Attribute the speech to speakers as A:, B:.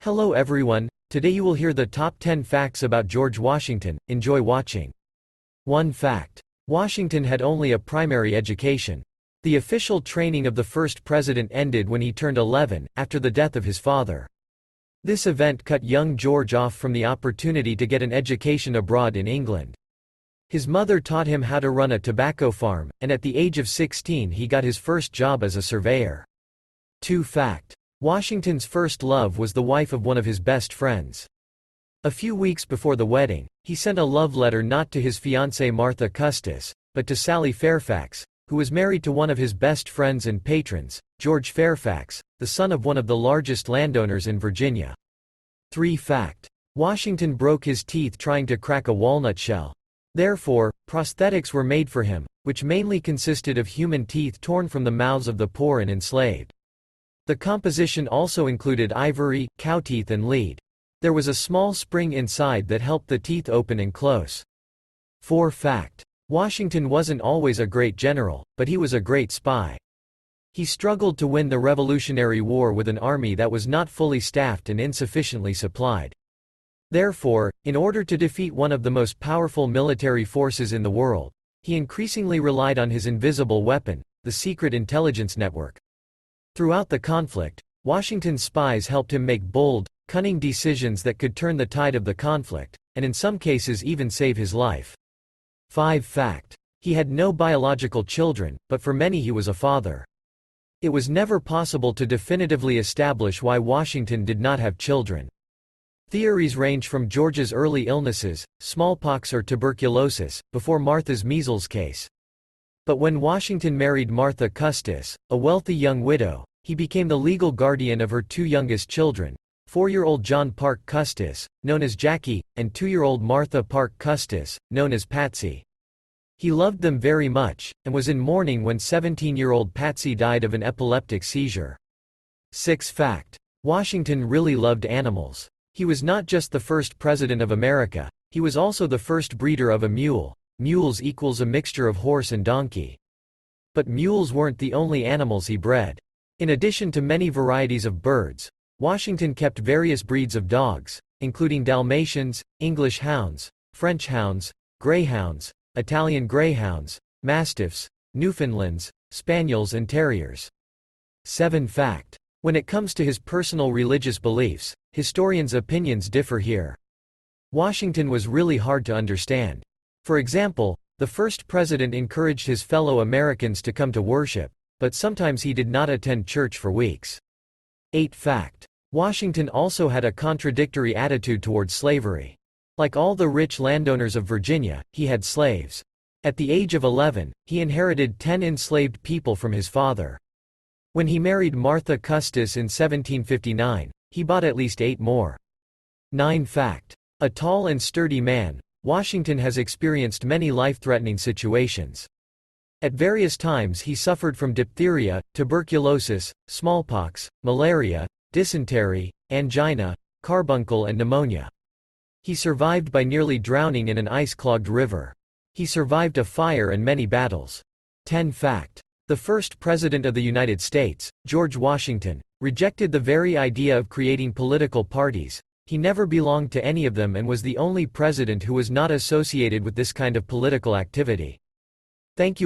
A: Hello everyone, today you will hear the top 10 facts about George Washington. Enjoy watching. 1 fact. Washington had only a primary education. The official training of the first president ended when he turned 11, after the death of his father. This event cut young George off from the opportunity to get an education abroad in England. His mother taught him how to run a tobacco farm, and at the age of 16 he got his first job as a surveyor. 2 fact. Washington's first love was the wife of one of his best friends. A few weeks before the wedding, he sent a love letter not to his fiancée Martha Custis, but to Sally Fairfax, who was married to one of his best friends and patrons, George Fairfax, the son of one of the largest landowners in Virginia. 3 fact. Washington broke his teeth trying to crack a walnut shell. Therefore, prosthetics were made for him, which mainly consisted of human teeth torn from the mouths of the poor and enslaved. The composition also included ivory, cow teeth and lead. There was a small spring inside that helped the teeth open and close. 4 fact. Washington wasn't always a great general, but he was a great spy. He struggled to win the Revolutionary War with an army that was not fully staffed and insufficiently supplied. Therefore, in order to defeat one of the most powerful military forces in the world, he increasingly relied on his invisible weapon, the secret intelligence network. Throughout the conflict, Washington's spies helped him make bold, cunning decisions that could turn the tide of the conflict, and in some cases even save his life. 5 fact. He had no biological children, but for many he was a father. It was never possible to definitively establish why Washington did not have children. Theories range from George's early illnesses, smallpox or tuberculosis, before Martha's measles case. But when Washington married Martha Custis, a wealthy young widow, he became the legal guardian of her 2 youngest children, 4-year-old John Parke Custis, known as Jackie, and 2-year-old Martha Parke Custis, known as Patsy. He loved them very much, and was in mourning when 17-year-old Patsy died of an epileptic seizure. 6 fact. Washington really loved animals. He was not just the first president of America, he was also the first breeder of a mule. Mules equals a mixture of horse and donkey. But mules weren't the only animals he bred. In addition to many varieties of birds, Washington kept various breeds of dogs, including Dalmatians, English hounds, French hounds, greyhounds, Italian greyhounds, mastiffs, Newfoundlands, spaniels and terriers. 7 fact. When it comes to his personal religious beliefs, historians' opinions differ here. Washington was really hard to understand. For example, the first president encouraged his fellow Americans to come to worship, but sometimes he did not attend church for weeks. 8 fact. Washington also had a contradictory attitude toward slavery. Like all the rich landowners of Virginia, he had slaves. At the age of 11, he inherited 10 enslaved people from his father. When he married Martha Custis in 1759, he bought at least 8 more. 9 fact. A tall and sturdy man, Washington has experienced many life-threatening situations. At various times he suffered from diphtheria, tuberculosis, smallpox, malaria, dysentery, angina, carbuncle and pneumonia. He survived by nearly drowning in an ice-clogged river. He survived a fire and many battles. 10 fact. The first president of the United States, George Washington, rejected the very idea of creating political parties. He never belonged to any of them and was the only president who was not associated with this kind of political activity. Thank you.